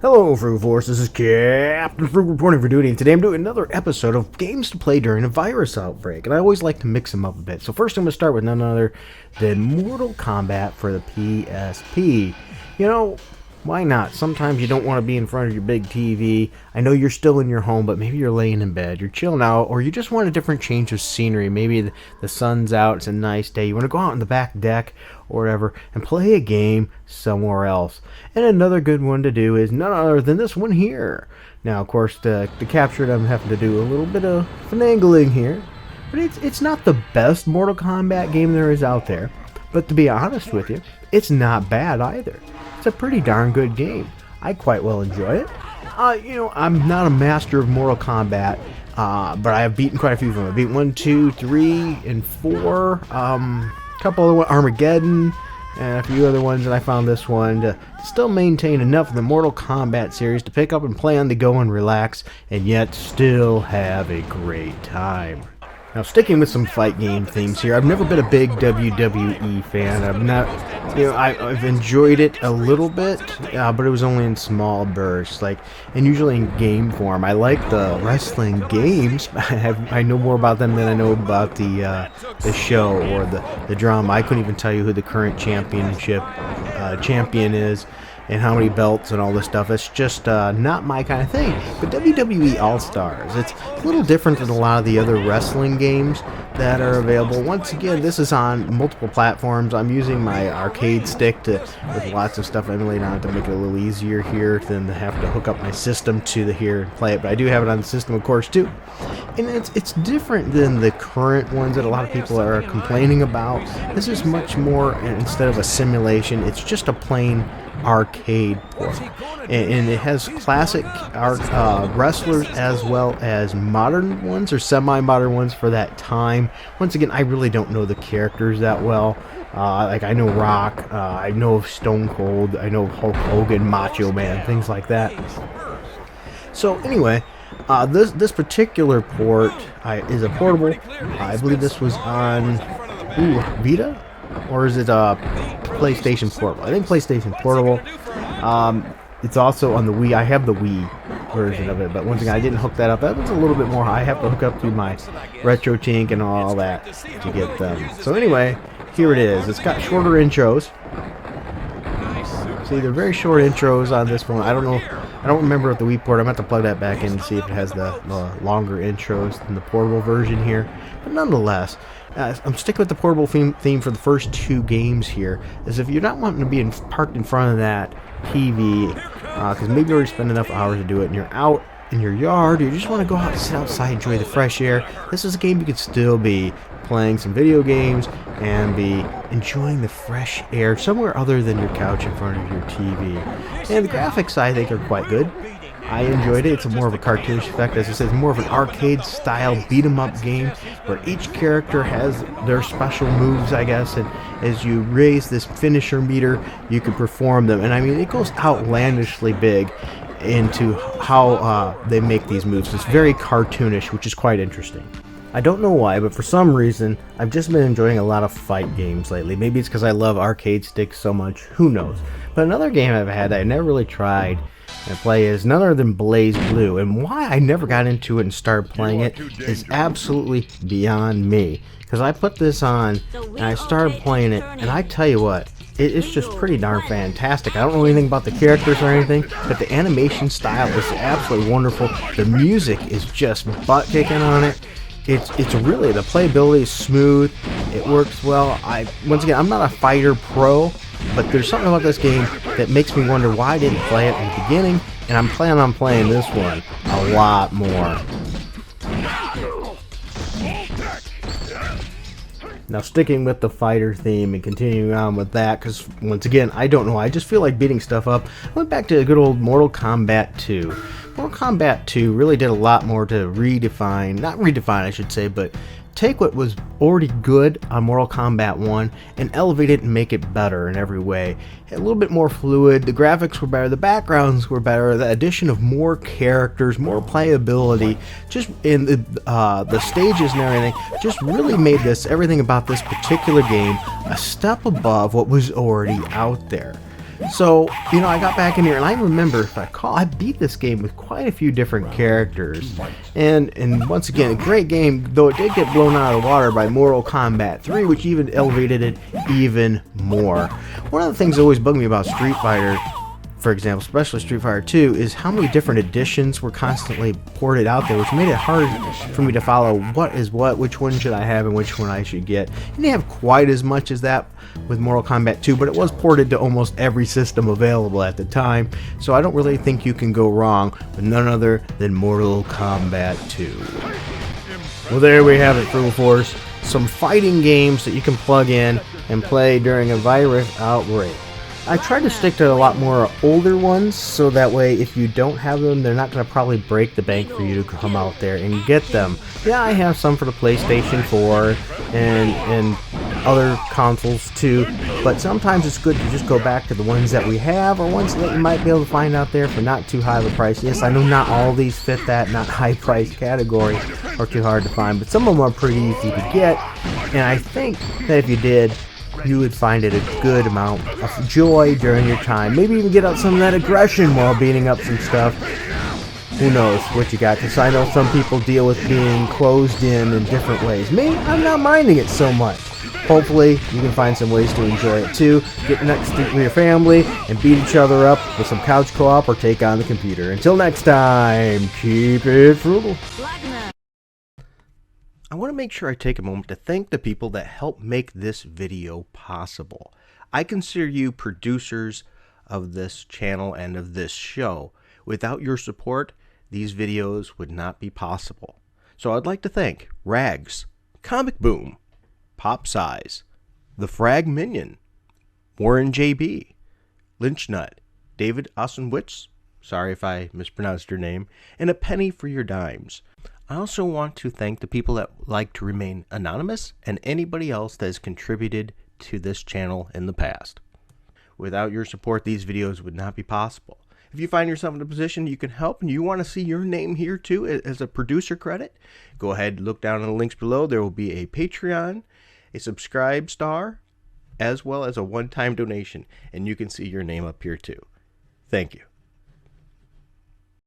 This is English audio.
Hello, Frugal Force. This is Captain Frugal reporting for duty, and today I'm doing another episode of games to play during a virus outbreak. And I always like to mix them up a bit. So first, I'm going to start with none other than Mortal Kombat for the PSP. You know, why not? Sometimes you don't want to be in front of your big TV. I know you're still in your home, but maybe you're laying in bed, you're chilling out, or you just want a different change of scenery. Maybe the sun's out, it's a nice day. You want to go out on the back deck or whatever and play a game somewhere else. And another good one to do is none other than this one here. Now, of course, to capture it, I'm having to do a little bit of finagling here. But it's not the best Mortal Kombat game there is out there. But to be honest with you, it's not bad either. It's a pretty darn good game. I quite well enjoy it. I'm not a master of Mortal Kombat, but I have beaten quite a few of them. I beat 1, 2, 3, and 4. A couple other ones, Armageddon, and a few other ones, and I found this one to still maintain enough of the Mortal Kombat series to pick up and play on the go and relax, and yet still have a great time. Now, sticking with some fight game themes here, I've never been a big WWE fan. I've enjoyed it a little bit, but it was only in small bursts, and usually in game form. I like the wrestling games. I know more about them than I know about the show or the drama. I couldn't even tell you who the current champion is, and how many belts and all this stuff. It's just not my kind of thing. But WWE All-Stars, it's a little different than a lot of the other wrestling games that are available. Once again, this is on multiple platforms. I'm using my arcade stick with lots of stuff emulated on it to make it a little easier here than to have to hook up my system to here and play it. But I do have it on the system, of course, too. And it's different than the current ones that a lot of people are complaining about. This is much more, instead of a simulation, it's just a plain arcade port, and it has classic wrestlers as well as modern ones or semi-modern ones for that time. Once again, I really don't know the characters that well. I know Rock, I know Stone Cold, I know Hulk Hogan, Macho Man, things like that. So anyway, this particular port is a portable. I believe this was on Vita, or is it PlayStation Portable? I think PlayStation Portable. It's also on the Wii. I have the Wii version of it, but once again, I didn't hook that up. That was a little bit more. I have to hook up to my RetroTink and all that to get them. So anyway, here it is. It's got shorter intros. See, they're very short intros on this one. I don't know. I don't remember with the Wii port. I'm going to have to plug that back in and see if it has the longer intros than the portable version here. But nonetheless, I'm sticking with the portable theme for the first two games here. Is if you're not wanting to be parked in front of that TV, because maybe you already spend enough hours to do it, and you're out in your yard, or you just want to go out and sit outside, enjoy the fresh air, this is a game you could still be playing some video games and be enjoying the fresh air somewhere other than your couch in front of your TV. And the graphics, I think, are quite good. I enjoyed it. It's more of a cartoonish effect. As I said, it's more of an arcade-style beat-em-up game where each character has their special moves, I guess, and as you raise this finisher meter, you can perform them. And I mean, it goes outlandishly big into how they make these moves. It's very cartoonish, which is quite interesting. I don't know why, but for some reason, I've just been enjoying a lot of fight games lately. Maybe it's because I love arcade sticks so much. Who knows? But another game I've had that I never really tried and play is none other than Blaze Blue, and why I never got into it and started playing it is absolutely beyond me, because I put this on and I started playing it, and I tell you what, it's just pretty darn fantastic. I don't know anything about the characters or anything, but the animation style is absolutely wonderful. The music is just butt kicking on it. It's really, the playability is smooth, it works well. Once again, I'm not a fighter pro, but there's something about this game that makes me wonder why I didn't play it in the beginning, and I'm planning on playing this one a lot more. Now, sticking with the fighter theme and continuing on with that, because once again, I don't know, I just feel like beating stuff up. I went back to good old Mortal Kombat 2. Mortal Kombat 2 really did a lot more to not redefine I should say, but take what was already good on Mortal Kombat 1 and elevate it and make it better in every way. A little bit more fluid, the graphics were better, the backgrounds were better, the addition of more characters, more playability, just in the stages and everything, just really made everything about this particular game a step above what was already out there. So, I got back in here, and I remember, if I recall, I beat this game with quite a few different characters. And once again, a great game, though it did get blown out of the water by Mortal Kombat 3, which even elevated it even more. One of the things that always bugged me about Street Fighter, for example, especially Street Fighter 2, is how many different editions were constantly ported out there, which made it hard for me to follow what is what, which one should I have, and which one I should get. You didn't have quite as much as that with Mortal Kombat 2, but it was ported to almost every system available at the time, so I don't really think you can go wrong with none other than Mortal Kombat 2. Well, there we have it, Frugal Force. Some fighting games that you can plug in and play during a virus outbreak. I try to stick to a lot more older ones, so that way if you don't have them, they're not going to probably break the bank for you to come out there and get them. Yeah, I have some for the PlayStation 4 and other consoles too, but sometimes it's good to just go back to the ones that we have, or ones that you might be able to find out there for not too high of a price. Yes, I know not all of these fit that not high price category or too hard to find, but some of them are pretty easy to get, and I think that if you did, you would find it a good amount of joy during your time. Maybe even get out some of that aggression while beating up some stuff. Who knows what you got, because I know some people deal with being closed in different ways. Me, I'm not minding it so much. Hopefully, you can find some ways to enjoy it too. Get next to your family and beat each other up with some couch co-op or take on the computer. Until next time, keep it frugal. I want to make sure I take a moment to thank the people that helped make this video possible. I consider you producers of this channel and of this show. Without your support, these videos would not be possible. So I'd like to thank Rags, Comic Boom, Pop Size, The Frag Minion, Warren JB, Lynch Nut, David Osenwitz, sorry if I mispronounced your name, and A Penny for Your Dimes. I also want to thank the people that like to remain anonymous and anybody else that has contributed to this channel in the past. Without your support, these videos would not be possible. If you find yourself in a position you can help and you want to see your name here too as a producer credit, go ahead and look down in the links below. There will be a Patreon, a subscribe star, as well as a one-time donation, and you can see your name up here too. Thank you.